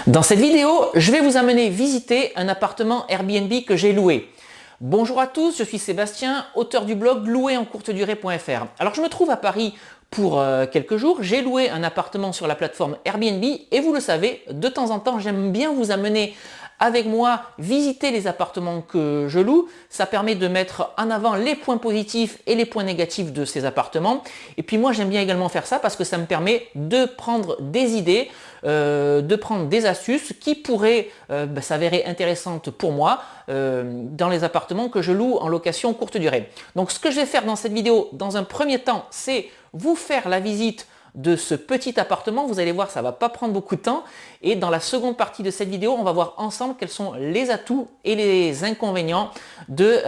Dans cette vidéo, je vais vous amener visiter un appartement Airbnb que j'ai loué. Bonjour à tous, je suis Sébastien, auteur du blog louerencourtedurée.fr. Alors je me trouve à Paris pour quelques jours, j'ai loué un appartement sur la plateforme Airbnb et vous le savez, de temps en temps j'aime bien vous amener avec moi visiter les appartements que je loue. Ça permet de mettre en avant les points positifs et les points négatifs de ces appartements. Et puis moi j'aime bien également faire ça parce que ça me permet de prendre des idées, de prendre des astuces qui pourraient s'avérer intéressantes pour moi dans les appartements que je loue en location courte durée. Donc ce que je vais faire dans cette vidéo, dans un premier temps, c'est vous faire la visite de ce petit appartement. Vous allez voir, ça ne va pas prendre beaucoup de temps. Et dans la seconde partie de cette vidéo, on va voir ensemble quels sont les atouts et les inconvénients de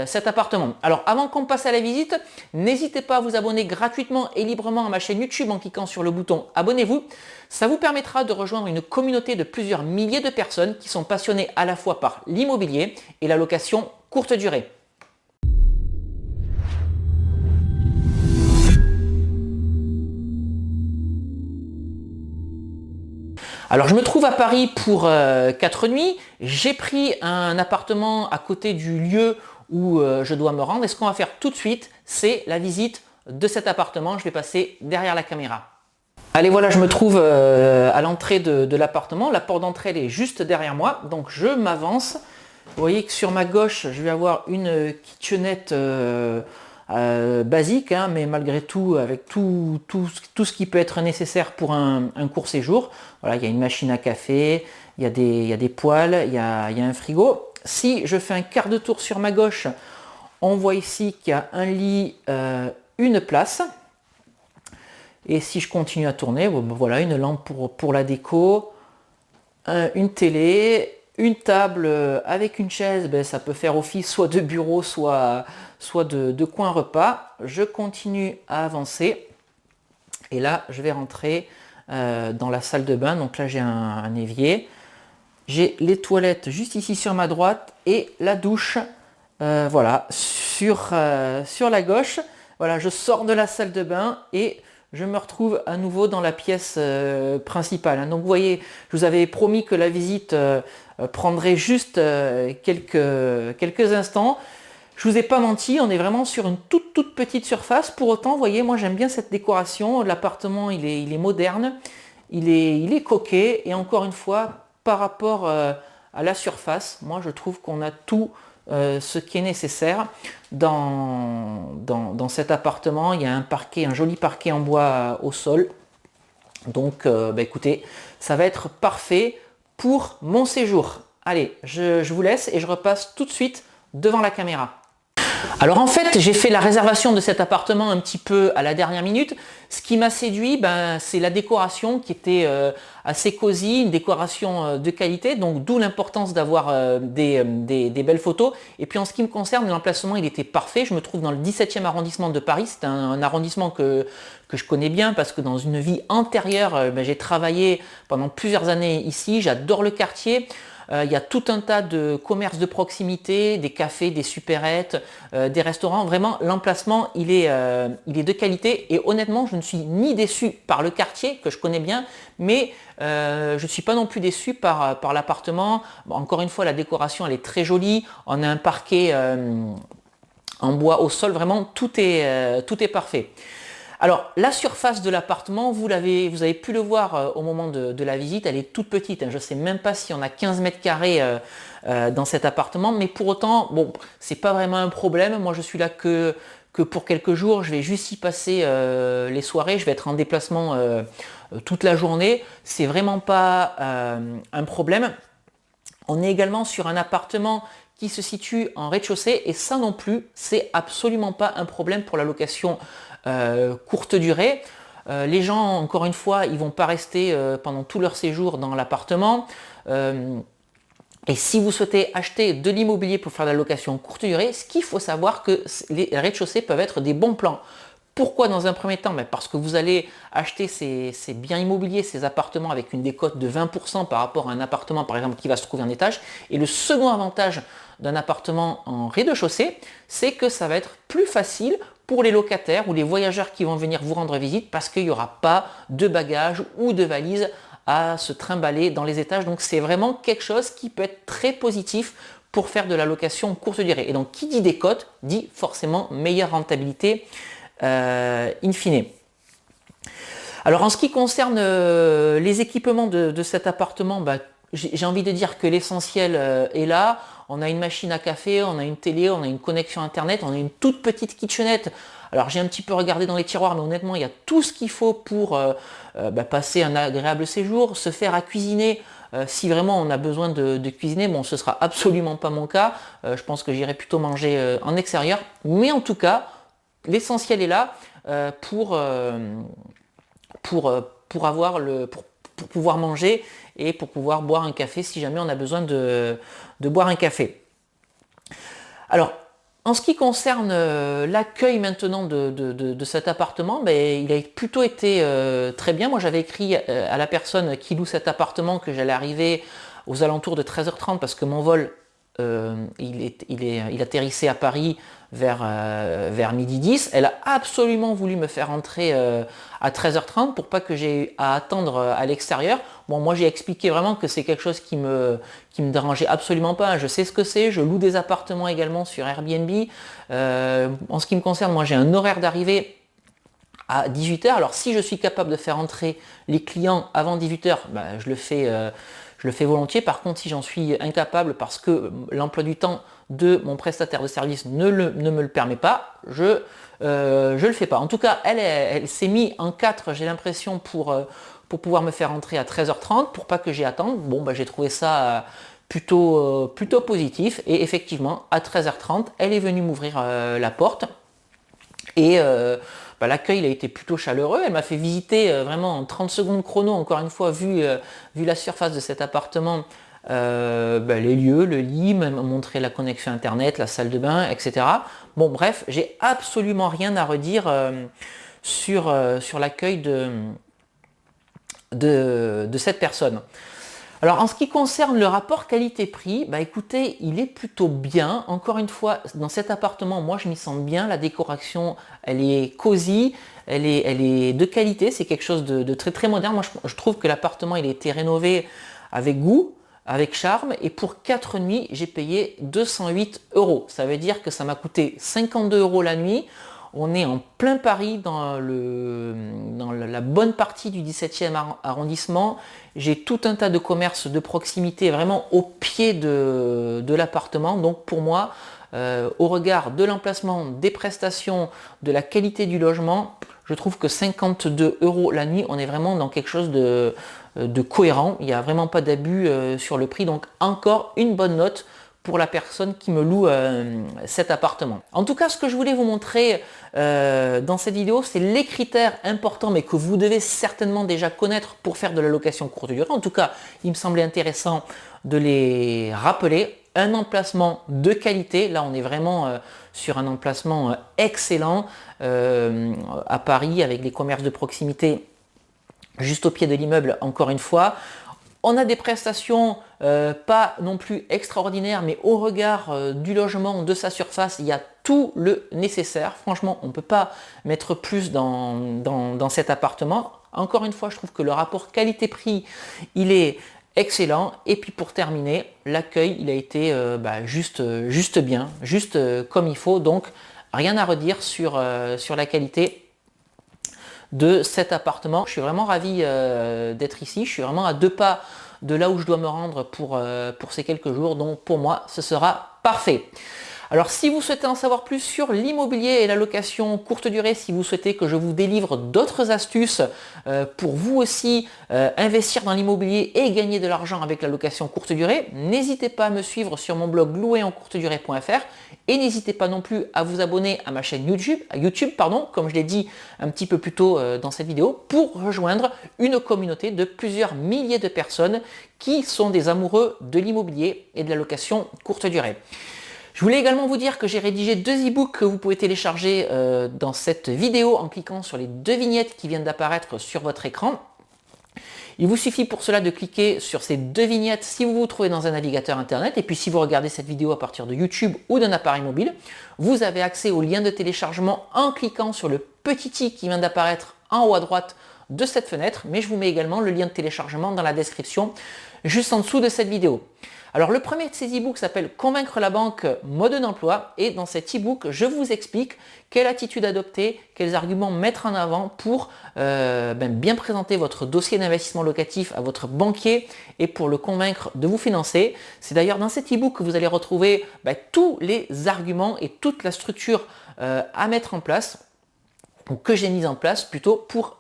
cet appartement. Alors avant qu'on passe à la visite, n'hésitez pas à vous abonner gratuitement et librement à ma chaîne YouTube en cliquant sur le bouton abonnez-vous. Ça vous permettra de rejoindre une communauté de plusieurs milliers de personnes qui sont passionnées à la fois par l'immobilier et la location courte durée. Alors je me trouve à Paris pour 4 nuits, j'ai pris un appartement à côté du lieu où je dois me rendre et ce qu'on va faire tout de suite, c'est la visite de cet appartement. Je vais passer derrière la caméra. Allez voilà, je me trouve à l'entrée de l'appartement, la porte d'entrée elle est juste derrière moi, donc je m'avance. Vous voyez que sur ma gauche, je vais avoir une kitchenette basique, hein, mais malgré tout, avec tout ce qui peut être nécessaire pour un court séjour. Voilà, il y a une machine à café, il y a des poêles, il y a un frigo. Si je fais un quart de tour sur ma gauche, on voit ici qu'il y a un lit, une place. Et si je continue à tourner, voilà, une lampe pour la déco, une télé, une table avec une chaise, ça peut faire office soit de bureau, soit de coin repas. Je continue à avancer et là je vais rentrer dans la salle de bain. Donc là j'ai un évier, j'ai les toilettes juste ici sur ma droite et la douche voilà sur la gauche. Voilà, je sors de la salle de bain et je me retrouve à nouveau dans la pièce principale. Donc vous voyez, je vous avais promis que la visite prendrait juste quelques instants. Je vous ai pas menti, on est vraiment sur une toute petite surface. Pour autant, vous voyez, moi j'aime bien cette décoration. L'appartement, il est moderne, il est coquet. Et encore une fois, par rapport à la surface, moi je trouve qu'on a tout ce qui est nécessaire dans cet appartement. Il y a un joli parquet en bois au sol. Donc écoutez, ça va être parfait pour mon séjour. Allez, je vous laisse et je repasse tout de suite devant la caméra. Alors en fait, j'ai fait la réservation de cet appartement un petit peu à la dernière minute. Ce qui m'a séduit, c'est la décoration qui était assez cosy, une décoration de qualité, donc d'où l'importance d'avoir des belles photos. Et puis en ce qui me concerne, l'emplacement il était parfait. Je me trouve dans le 17e arrondissement de Paris. C'est un arrondissement que je connais bien parce que dans une vie antérieure, j'ai travaillé pendant plusieurs années ici. J'adore le quartier. Il y a tout un tas de commerces de proximité, des cafés, des supérettes, des restaurants. Vraiment, l'emplacement, il est de qualité. Et honnêtement, je ne suis ni déçu par le quartier, que je connais bien, mais je ne suis pas non plus déçu par l'appartement. Bon, encore une fois, la décoration, elle est très jolie. On a un parquet en bois au sol. Vraiment, tout est parfait. Alors la surface de l'appartement, vous avez pu le voir au moment de la visite, elle est toute petite. Je ne sais même pas si on a 15 mètres carrés dans cet appartement, mais pour autant, bon, c'est pas vraiment un problème. Moi je suis là que pour quelques jours, je vais juste y passer les soirées, je vais être en déplacement toute la journée. C'est vraiment pas un problème. On est également sur un appartement qui se situe en rez-de-chaussée et ça non plus, c'est absolument pas un problème pour la location courte durée. Les gens, encore une fois, ils ne vont pas rester pendant tout leur séjour dans l'appartement. Et si vous souhaitez acheter de l'immobilier pour faire de la location courte durée, ce qu'il faut savoir que les rez-de-chaussée peuvent être des bons plans. Pourquoi dans un premier temps? Parce que vous allez acheter ces biens immobiliers, ces appartements avec une décote de 20% par rapport à un appartement par exemple qui va se trouver en étage. Et le second avantage d'un appartement en rez-de-chaussée, c'est que ça va être plus facile pour les locataires ou les voyageurs qui vont venir vous rendre visite parce qu'il n'y aura pas de bagages ou de valises à se trimballer dans les étages. Donc c'est vraiment quelque chose qui peut être très positif pour faire de la location courte durée. Et donc qui dit décote dit forcément meilleure rentabilité in fine. Alors en ce qui concerne les équipements de cet appartement, bah, j'ai envie de dire que l'essentiel est là. On a une machine à café, on a une télé, on a une connexion internet, on a une toute petite kitchenette. Alors j'ai un petit peu regardé dans les tiroirs, mais honnêtement il y a tout ce qu'il faut pour passer un agréable séjour, se faire à cuisiner. Si vraiment on a besoin de cuisiner, bon ce sera absolument pas mon cas. Je pense que j'irai plutôt manger en extérieur. Mais en tout cas, l'essentiel est là pour pouvoir manger et pour pouvoir boire un café si jamais on a besoin de boire un café. Alors, en ce qui concerne l'accueil maintenant de cet appartement, ben, il a plutôt été très bien. Moi, j'avais écrit à la personne qui loue cet appartement que j'allais arriver aux alentours de 13h30 parce que mon vol, il atterrissait à Paris vers 12h10. Elle a absolument voulu me faire entrer à 13h30 pour pas que j'ai à attendre à l'extérieur. Bon, moi j'ai expliqué vraiment que c'est quelque chose qui me dérangeait absolument pas. Je sais ce que c'est, je loue des appartements également sur Airbnb. En ce qui me concerne, moi j'ai un horaire d'arrivée à 18h. Alors si je suis capable de faire entrer les clients avant 18h, ben, je le fais volontiers. Par contre, si j'en suis incapable parce que l'emploi du temps de mon prestataire de service ne me le permet pas, je le fais pas. En tout cas, elle s'est mise en 4, j'ai l'impression, pour pouvoir me faire entrer à 13h30, pour pas que j'y attende. Bon, bah, j'ai trouvé ça plutôt positif. Et effectivement, à 13h30, elle est venue m'ouvrir la porte. Et bah, l'accueil a été plutôt chaleureux. Elle m'a fait visiter vraiment en 30 secondes chrono, encore une fois, vu la surface de cet appartement, bah, les lieux, le lit, m'a montré la connexion internet, la salle de bain, etc. Bon bref, j'ai absolument rien à redire sur l'accueil de cette personne. Alors en ce qui concerne le rapport qualité-prix, bah écoutez, il est plutôt bien. Encore une fois, dans cet appartement, moi je m'y sens bien. La décoration, elle est cosy, elle est de qualité. C'est quelque chose de très très moderne. Moi je trouve que l'appartement il a été rénové avec goût, avec charme. Et pour 4 nuits, j'ai payé 208 €. Ça veut dire que ça m'a coûté 52 € la nuit. On est en plein Paris, dans la bonne partie du 17e arrondissement. J'ai tout un tas de commerces de proximité vraiment au pied de l'appartement. Donc pour moi, au regard de l'emplacement, des prestations, de la qualité du logement, je trouve que 52 € la nuit, on est vraiment dans quelque chose de cohérent. Il n'y a vraiment pas d'abus sur le prix. Donc encore une bonne note pour la personne qui me loue cet appartement. En tout cas, ce que je voulais vous montrer dans cette vidéo, c'est les critères importants, mais que vous devez certainement déjà connaître pour faire de la location courte durée. En tout cas, il me semblait intéressant de les rappeler. Un emplacement de qualité, là on est vraiment sur un emplacement excellent à Paris avec des commerces de proximité juste au pied de l'immeuble, encore une fois. On a des prestations pas non plus extraordinaires, mais au regard du logement, de sa surface, il y a tout le nécessaire. Franchement, on ne peut pas mettre plus dans cet appartement. Encore une fois, je trouve que le rapport qualité-prix, il est excellent. Et puis pour terminer, l'accueil, il a été juste bien, juste comme il faut. Donc, rien à redire sur la qualité de cet appartement. Je suis vraiment ravi d'être ici. Je suis vraiment à 2 pas de là où je dois me rendre pour ces quelques jours. Donc pour moi, ce sera parfait. Alors si vous souhaitez en savoir plus sur l'immobilier et la location courte durée, si vous souhaitez que je vous délivre d'autres astuces pour vous aussi investir dans l'immobilier et gagner de l'argent avec la location courte durée, n'hésitez pas à me suivre sur mon blog louerencourtedurée.fr et n'hésitez pas non plus à vous abonner à ma chaîne YouTube, comme je l'ai dit un petit peu plus tôt dans cette vidéo, pour rejoindre une communauté de plusieurs milliers de personnes qui sont des amoureux de l'immobilier et de la location courte durée. Je voulais également vous dire que j'ai rédigé 2 e-books que vous pouvez télécharger dans cette vidéo en cliquant sur les 2 vignettes qui viennent d'apparaître sur votre écran. Il vous suffit pour cela de cliquer sur ces 2 vignettes si vous vous trouvez dans un navigateur internet, et puis si vous regardez cette vidéo à partir de YouTube ou d'un appareil mobile, vous avez accès au lien de téléchargement en cliquant sur le petit i qui vient d'apparaître en haut à droite de cette fenêtre, mais je vous mets également le lien de téléchargement dans la description juste en dessous de cette vidéo. Alors le premier de ces e-books s'appelle Convaincre la banque, mode d'emploi, et dans cet e-book, je vous explique quelle attitude adopter, quels arguments mettre en avant pour bien présenter votre dossier d'investissement locatif à votre banquier et pour le convaincre de vous financer. C'est d'ailleurs dans cet e-book que vous allez retrouver tous les arguments et toute la structure à mettre en place, ou que j'ai mis en place plutôt pour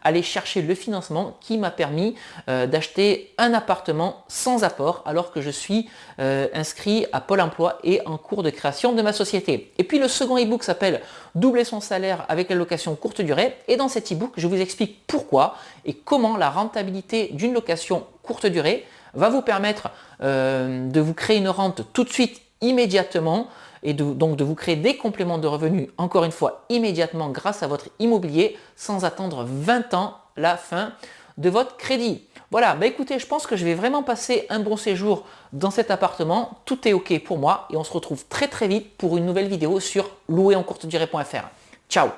aller chercher le financement qui m'a permis d'acheter un appartement sans apport alors que je suis inscrit à Pôle emploi et en cours de création de ma société. Et puis le second e-book s'appelle Doubler son salaire avec la location courte durée, et dans cet e-book je vous explique pourquoi et comment la rentabilité d'une location courte durée va vous permettre de vous créer une rente tout de suite, immédiatement, et donc de vous créer des compléments de revenus, encore une fois, immédiatement grâce à votre immobilier, sans attendre 20 ans la fin de votre crédit. Voilà, écoutez, je pense que je vais vraiment passer un bon séjour dans cet appartement. Tout est OK pour moi et on se retrouve très très vite pour une nouvelle vidéo sur louerencourtedurée.fr. Ciao!